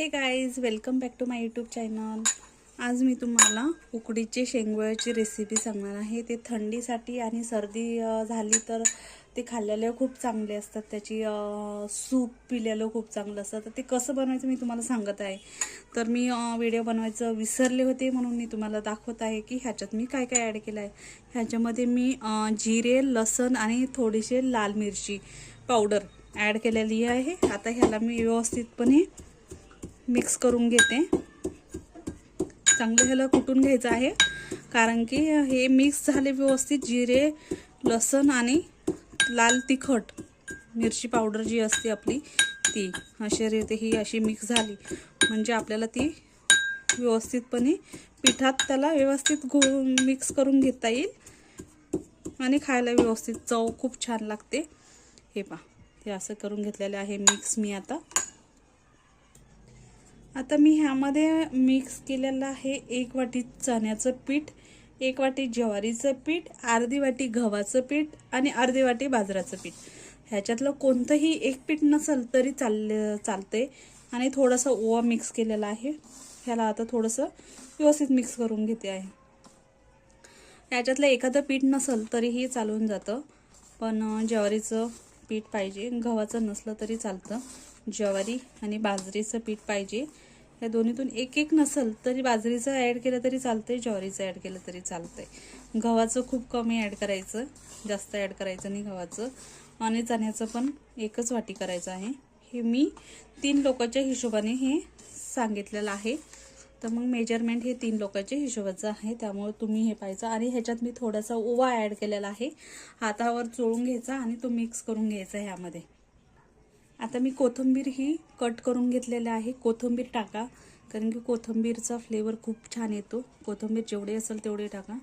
हे guys, welcome back to my YouTube channel. आज मी तुम्हाला उकडीचे शेंगोळ्याची रेसिपी सांगणार आहे। ते थंडीसाठी आणि सर्दी झाली तर ते खाल्लेले खूप चांगले असतात। त्याची सूप पिलेलं खूप चांगलं असतं। तर ते कसं बनवायचं मी तुम्हाला सांगत आहे। तर मी व्हिडिओ बनवायचं विसरले होते म्हणून मी तुम्हाला दाखवत आहे की ह्याच्यात मी काय काय ॲड केलं आहे। ह्याच्यामध्ये मी जिरे, लसूण आणि थोडीशी लाल मिरची पावडर ॲड केलेली आहे। आता ह्याला मी व्यवस्थितपणे मिक्स करून घेते। चांगलं ह्याला कुटून घ्यायचं आहे, कारण की हे मिक्स झाले व्यवस्थित। जिरे, लसूण आणि लाल तिखट मिरची पावडर जी असते आपली ती ही अशी मिक्स झाली म्हणजे आपल्याला ती व्यवस्थितपणे पिठात त्याला व्यवस्थित मिक्स करून घेता येईल आणि खायला व्यवस्थित चव खूप छान लागते। हे पहा, हे असं करून घेतलेलं आहे मिक्स मी। आता मी ह्यामध्ये मिक्स केलेलं आहे 1 वाटी चण्याचं पीठ, 1 वाटी ज्वारीचं पीठ, अर्धी वाटी गव्हाचं पीठ आणि अर्धी वाटी बाजरीचं पीठ। ह्याच्यातलं कोणतंही एक पीठ नसेल तरी चालते आणि थोडासा ओवा मिक्स केलेला आहे। ह्याला आता थोडंसं व्यवस्थित मिक्स करून घेते आहे। ह्याच्यातलं एखादं पीठ नसेल तरीही चालून जातं, पण ज्वारीचं पीठ पाहिजे, गव्हाचं नसलं तरी चालतं। ज्वारी आणि बाजरीचं पीठ पाहिजे। या दोन्हीतून एक एक नसेल तरी बाजरीचं ॲड केलं तरी चालतंय, ज्वारीचं ॲड केलं तरी चालतंय। गव्हाचं खूप कमी ॲड करायचं, जास्त ॲड करायचं नाही गव्हाचं। आणि चण्याचं पण 1च वाटी करायचं आहे। हे मी 3 लोकांच्या हिशोबाने हे सांगितलेलं आहे। तर मग मेजरमेंट हे 3 लोकांच्या हिशोबाचं आहे, त्यामुळे तुम्ही हे पाहायचं। आणि ह्याच्यात मी थोडासा ओवा ॲड केलेला आहे। हातावर चोळून घ्यायचा आणि तो मिक्स करून घ्यायचा ह्यामध्ये। आता मी कोथिंबीर ही कट करून घेतलेली आहे। कोथिंबीर टाका, कारण की कोथिंबीरचा फ्लेवर खूप छान येतो। कोथिंबीर जेवढे असेल तेवढे टाका।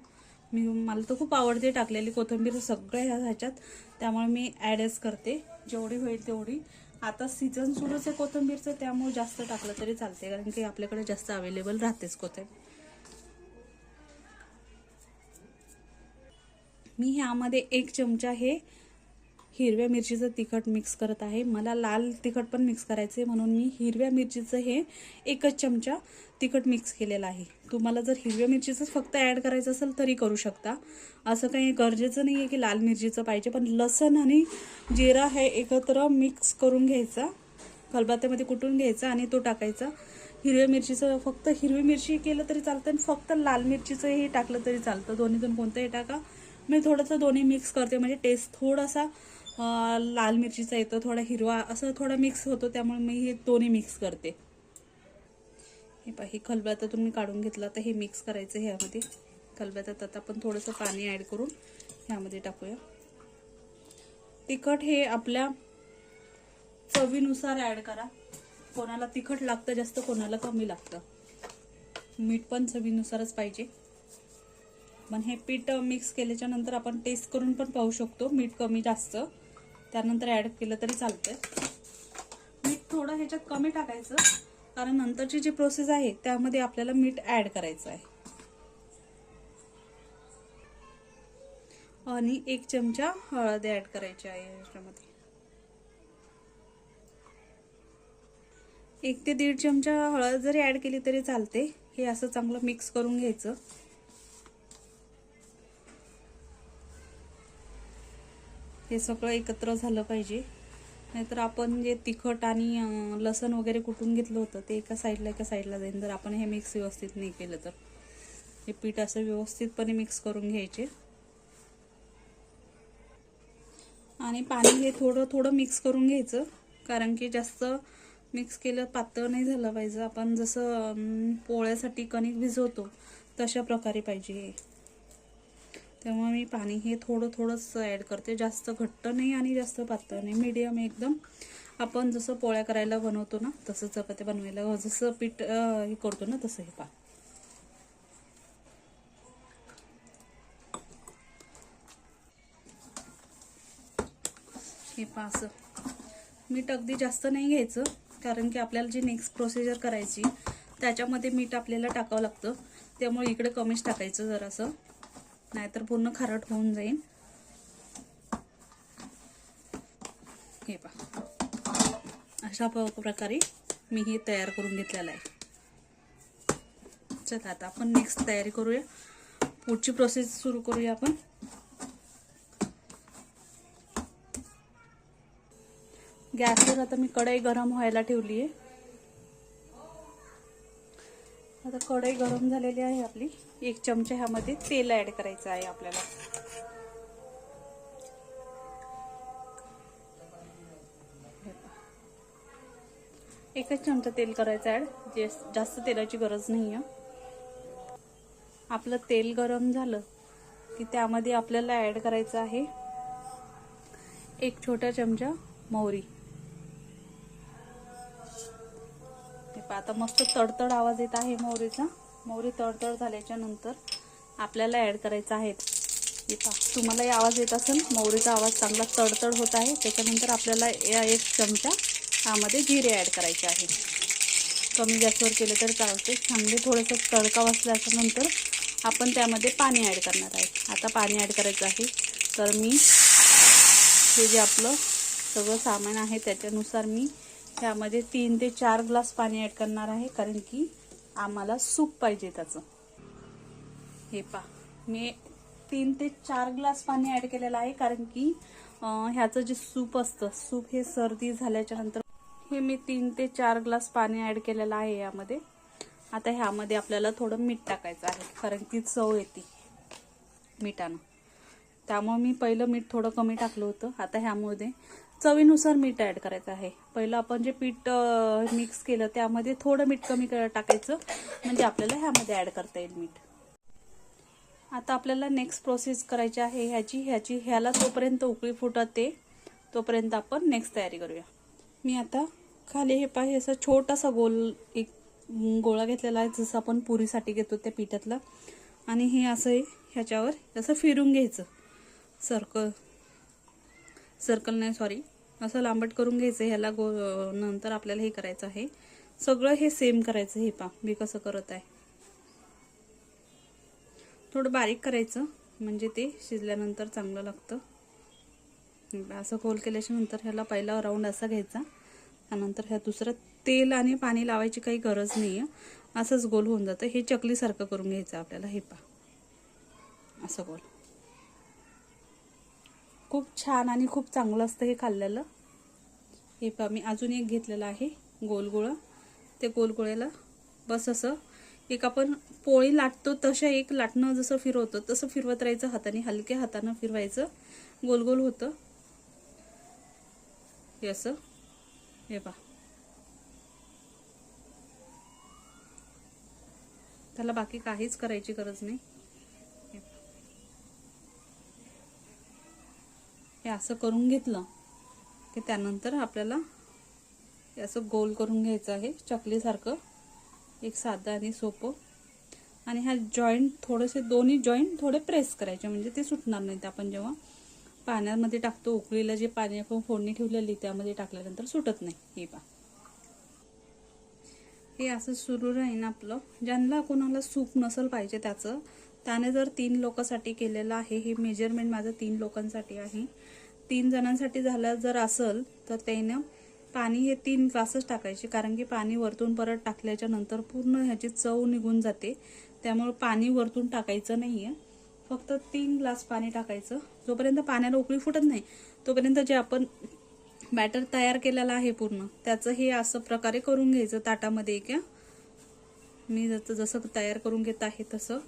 मला तर खूप आवडते टाकलेली कोथिंबीर सगळ्या ह्याच्यात, त्यामुळे मी ॲडच करते जेवढी होईल तेवढी। आता सीझन सुरूच आहे कोथिंबीरचं, त्यामुळे जास्त टाकलं तरी चालते, कारण की आपल्याकडे जास्त अवेलेबल राहतेच कोथिंबीर। मी ह्यामध्ये 1 चमचा हे हिरव्या मिरचीचं तिखट मिक्स करत आहे। मला लाल तिखट पण मिक्स करायचे, म्हणून मी हिरव्या मिरचीचं हे 1च चमचा तिखट मिक्स केलेलं आहे। तुम्हाला जर हिरव्या मिरचीचं फक्त ॲड करायचं असेल तरी करू शकता, असं काही गरजेचं नाही आहे की लाल मिरचीचं पाहिजे। पण लसूण आणि जिरा हे एकत्र मिक्स करून घ्यायचा, खलबत्त्यामध्ये कुटून घ्यायचा आणि तो टाकायचा। हिरव्या मिरचीचं फक्त हिरवी मिरची केलं तरी चालतं आणि फक्त लाल मिरचीचंही टाकलं तरी चालतं, दोन्हीतून कोणतंही टाका। मी थोडंसं दोन्ही मिक्स करते, म्हणजे टेस्ट थोडासा लाल मिरचीचा येतो, थोडा हिरवा असं थोडा मिक्स होतो, त्यामुळे मी हे दोन्ही मिक्स करते। हे पहा, हे खलबत्त्यातून मी काढून घेतलं। तर हे मिक्स करायचं ह्यामध्ये खलबत्त्यात। आता आपण थोडंसं पाणी ॲड करून ह्यामध्ये टाकूया। तिखट हे आपल्या चवीनुसार ॲड करा। कोणाला तिखट लागतं जास्त, कोणाला कमी लागतं। मीठ पण चवीनुसारच पाहिजे। पण हे पीठ मिक्स केल्याच्या नंतर आपण टेस्ट करून पण पाहू शकतो, मीठ कमी जास्त त्यानंतर ॲड केलं तरी चालतंय। मीठ थोडं ह्याच्यात कमी टाकायचं, कारण नंतरची जी प्रोसेस आहे त्यामध्ये आपल्याला मीठ ॲड करायचं आहे। आणि 1 चमचा हळद ॲड करायची आहे ह्याच्यामध्ये। 1 ते 1.5 चमचा हळद जरी ॲड केली तरी चालते। हे असं चांगलं मिक्स करून घ्यायचं। हे सगळं एकत्र झालं पाहिजे, नाहीतर आपण जे तिखट आणि लसूण वगैरे कुटून घेतलं होतं ते एका साईडला जाईल जर आपण हे मिक्स व्यवस्थित नाही केलं तर। हे पीठ असं व्यवस्थितपणे मिक्स करून घ्यायचे। आणि पाणी हे थोडं थोडं मिक्स करून घ्यायचं, कारण की जास्त मिक्स केलं पातळ नाही झालं पाहिजे। आपण जसं पोळ्यासाठी कणिक भिजवतो तशा प्रकारे पाहिजे हे। त्यामुळे मी पाणी हे थोडं थोडंच ॲड करते, जास्त घट्ट नाही आणि जास्त पातळ नाही, मीडियम एकदम। आपण जसं पोळ्या करायला बनवतो ना तसं, चपात्या बनवायला जसं पीठ हे करतो ना तसं हे पहा। हे पहा, असं मीठ अगदी जास्त नाही घ्यायचं, कारण की आपल्याला जी नेक्स्ट प्रोसिजर करायची त्याच्यामध्ये मीठ आपल्याला टाकावं लागतं, त्यामुळे इकडे कमीच टाकायचं जरासं, नाहीतर पूर्ण खारट होऊन जाईल। हे पहा, अशा प्रकारे मी हे तयार करून घेतलेलं आहे. चला आता आपण नेक्स्ट तयारी करूया, पुढची प्रोसेस सुरू करूया आपण. गॅसवर आता मी कढई गरम व्हायला ठेवली आहे. आता कढई गरम झालेली आहे आपली. 1 चमचा ह्यामध्ये तेल ऍड करायचं आहे आपल्याला. एकच चमचा तेल करायचं ऍड, जास्त तेलाची गरज नाही आहे. आपलं तेल गरम झालं की त्यामध्ये आपल्याला ऍड करायचं आहे 1 छोटा चमचा मोहरी. आता मस्त तडतड आवाज येत आहे मोहरीचा. मोहरी तडतड झाल्याच्या नंतर आपल्याला ऍड करायचं आहे. तुम्हाला आवाज येत असेल, मोहरीचा आवाज चांगला तडतड होत आहे. त्याच्यानंतर आपल्याला 1 चमचा यामध्ये जिरे ऍड करायचे आहे. कमी गॅसवर केलं तर चालते. चांगले थोडंसं तडका बसल्याच्या नंतर आपण त्यामध्ये पाणी ऍड करणार आहे. आता पाणी ऍड करायचं आहे. तर मी हे जे आपलं सगळं सामान आहे त्याच्यानुसार मी त्यामध्ये 3 ते 4 ग्लास पाणी ऍड करणार आहे, कारण की आम्हाला सूप पाहिजे त्याचं. हे पहा, मी 3 ते 4 ग्लास पाणी ऍड केलेलं आहे, कारण की ह्याचं जे सूप असतं, सूप हे सर्दी झाल्याच्या नंतर हे मी 3 ते 4 ग्लास पाणी ऍड केलेलं आहे यामध्ये. आता ह्यामध्ये आपल्याला थोडं मीठ टाकायचं आहे, कारण की चव येते मिठानं. त्यामुळे मी पहिलं मीठ थोडं कमी टाकलं होतं. आता ह्यामध्ये चवीनुसार मीठ ऍड करायचं आहे. पहिलं आपण जे पीठ मिक्स केलं त्यामध्ये थोडं मीठ कमी टाकायचं, म्हणजे आपल्याला ह्यामध्ये ऍड करता येईल मीठ. आता आपल्याला नेक्स्ट प्रोसेस करायची आहे ह्याला तोपर्यंत उकळी फुटते तोपर्यंत आपण नेक्स्ट तयारी करूया. मी आता खाली हे पाहिजे असं छोटासा एक गोळा घेतलेला आहे, जसं आपण पुरीसाठी घेतो त्या पिठातला. आणि हे असं ह्याच्यावर असं फिरून घ्यायचं. सर्कल नाही, सॉरी, असं लांबट करून घ्यायचं ह्याला. नंतर आपल्याला हे करायचं आहे, सगळं हे सेम करायचं. हे पहा मी कसं करत आहे. थोडं बारीक करायचं, म्हणजे ते शिजल्यानंतर चांगलं लागतं. असं गोल केल्याच्या नंतर ह्याला पहिला राऊंड असा घ्यायचा. त्यानंतर ह्या दुसरं तेल आणि पाणी लावायची काही गरज नाही आहे, असंच गोल होऊन जातं. हे चकलीसारखं करून घ्यायचं आपल्याला. हे पहा असं गोल. खूप छान आणि खूप चांगलं असतं हे खाल्लेलं. हे पहा मी अजून एक घेतलेलं आहे गोल गोळा. ते गोल गोळ्याला बस असं एक आपण पोळी लाटतो तशा एक लाटणं जसं फिरवतो तसं फिरवत राहायचं हाताने. हलक्या हाताने फिरवायचं, गोल गोल होतं हे असं. हे पहा, त्याला बाकी काहीच करायची गरज नाही. हे असं करून घेतलं की त्यानंतर आपल्याला हे असं गोल करून घ्यायचं आहे चकलीसारखं, एक साधं आणि सोपं. आणि हा जॉईंट थोडेसे दोन्ही जॉईंट थोडे प्रेस करायचे, म्हणजे ते सुटणार नाहीत. आपण जेव्हा पाण्यामध्ये टाकतो, उकळीला जे पाणी आपण फोडणी ठेवलेली त्यामध्ये टाकल्यानंतर सुटत नाही. हे पहा, हे असं सुरू राहीन आपलं. ज्यांना कोणाला सूप नसेल पाहिजे त्याने जर 3 लोकांसाठी केलेलं आहे. हे मेजरमेंट माझं 3 लोकांसाठी आहे. 3 जणांसाठी झालं जर असेल तर त्यानं पाणी हे 3 ग्लासच टाकायचे, कारण की पाणी वरतून परत टाकल्याच्या नंतर पूर्ण ह्याची चव निघून जाते. त्यामुळे पाणी वरतून टाकायचं नाहीये, फक्त 3 ग्लास पाणी टाकायचं. जोपर्यंत पाण्याला उकळी फुटत नाही तोपर्यंत जे आपण बॅटर तयार केलेलं आहे पूर्ण त्याचं हे असं प्रकारे करून घ्यायचं ताटामध्ये. मी जसं तयार करून घेत आहे तसं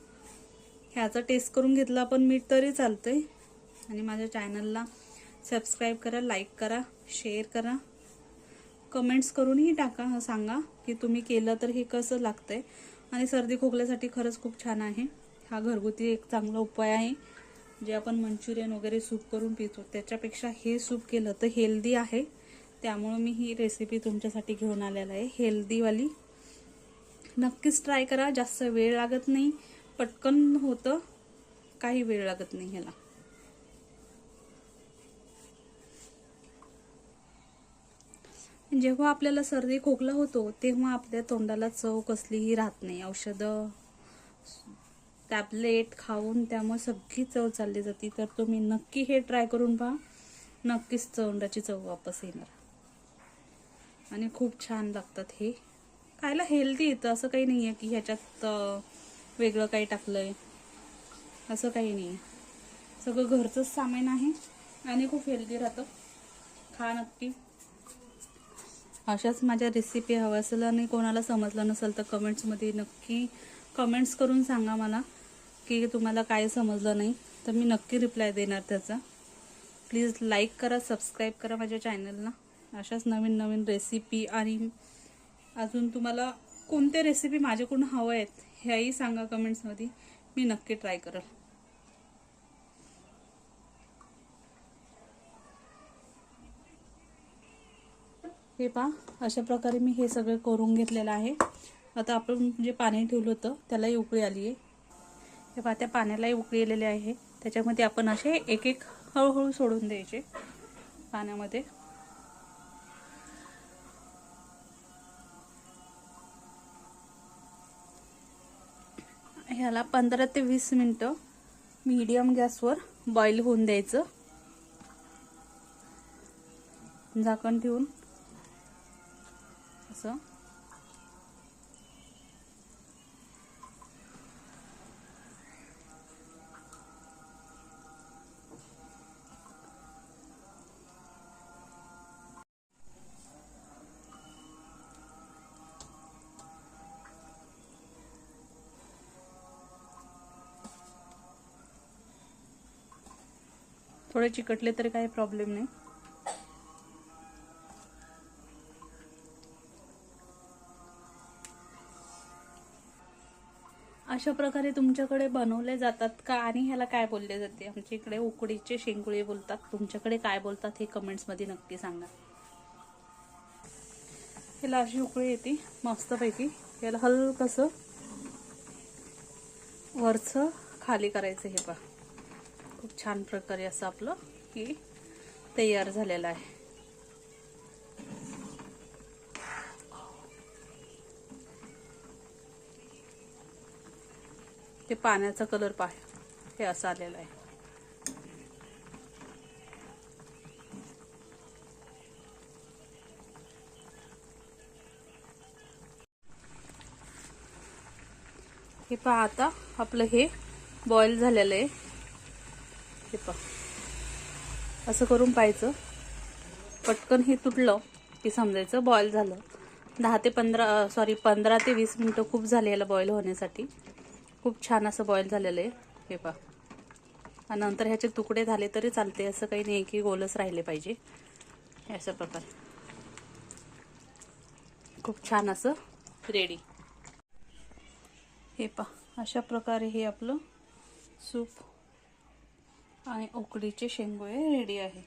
ह्याचं टेस्ट करून घेतलं आपण मीठ तरी चालतंय. आणि माझ्या चॅनलला सबस्क्राईब करा, लाईक करा, शेअर करा, कमेंट्स करूनही टाका, सांगा की तुम्ही केलं तर हे कसं लागतंय. आणि सर्दी खोकल्यासाठी खरंच खूप छान आहे हा. घरगुती एक चांगला उपाय आहे. जे आपण मंचुरियन वगैरे सूप करून पितो त्याच्यापेक्षा हे सूप केलं तर हेल्दी आहे. त्यामुळे मी ही रेसिपी तुमच्यासाठी घेऊन आलेला आहे, हेल्दीवाली. नक्कीच ट्राय करा. जास्त वेळ लागत नाही, पटकन होतं, काही वेळ लागत नाही ह्याला. जेव्हा आपल्याला सर्दी खोकला होतो तेव्हा आपल्या तोंडाला चव कसलीही राहत नाही. औषधं टॅबलेट खाऊन त्यामुळे सगळी चव चालली जाते. तर तुम्ही नक्की हे ट्राय करून पहा, नक्कीच तोंडाची चव वापस येणार. आणि खूप छान लागतात. हे खायला हेल्दी येतं, असं काही नाही आहे की ह्याच्यात वेगळं काही टाकलं आहे, असं काही नाही आहे. सगळं घरचंच सामान आहे आणि खूप हेल्दी राहतं. खा नक्की. अशाच माझ्या रेसिपी हव्या असेल आणि कोणाला समजलं नसेल तर कमेंट्समध्ये नक्की कमेंट्स करून सांगा मला की तुम्हाला काय समजलं नाही, तर मी नक्की रिप्लाय देणार त्याचा. प्लीज लाईक करा, सबस्क्राईब करा माझ्या चॅनलला. अशाच नवीन नवीन रेसिपी आणि अजून तुम्हाला कोणत्या रेसिपी माझ्याकडून हवं आहेत ह्याही सांगा कमेंट्समध्ये, मी नक्की ट्राय करेल. हे पहा, अशा प्रकारे मी हे सगळं करून घेतलेलं आहे. आता आपण जे पाणी ठेवलं होतं त्यालाही उकळी आली आहे. हे पहा, त्या पाण्यालाही उकळी आलेली आहे. त्याच्यामध्ये आपण असे एक एक हळूहळू सोडून द्यायचे पाण्यामध्ये. ह्याला 15 ते 20 मिनिटं मीडियम गॅसवर बॉईल होऊन द्यायचं, झाकण ठेवून असं. थोडे चिकटले तरी काही प्रॉब्लेम नाही. अशा प्रकारे तुमच्याकडे बनवले जातात का आणि ह्याला काय बोलले जाते? आमच्या इकडे उकडीचे शेंगुळे बोलतात. तुमच्याकडे काय बोलतात हे कमेंट्समध्ये नक्की सांगा. ह्याला अशी उकळी येते मस्तपैकी. याला हलकसं वरचं खाली करायचं. हे पहा, खूप छान प्रकारे असं आपलं हे तयार झालेलं आहे. ते पाण्याचा कलर पहा, हे असं आलेलं आहे. हे पहा, आता आपलं हे बॉईल झालेलं आहे. हे पहा, असं करून पाहायचं. पटकन हे तुटलं की समजायचं बॉईल झालं. 15 ते 20 मिनिटं खूप झाले याला बॉईल होण्यासाठी. खूप छान असं बॉईल झालेलं आहे. हे पहा, आणि नंतर ह्याचे तुकडे झाले तरी चालते, असं काही नाही की गोलच राहिले पाहिजे. अशा प्रकारे खूप छान असं रेडी. हे पहा, अशा प्रकारे हे आपलं सूप आणि उकडीचे शेंगुळे रेडी आहे.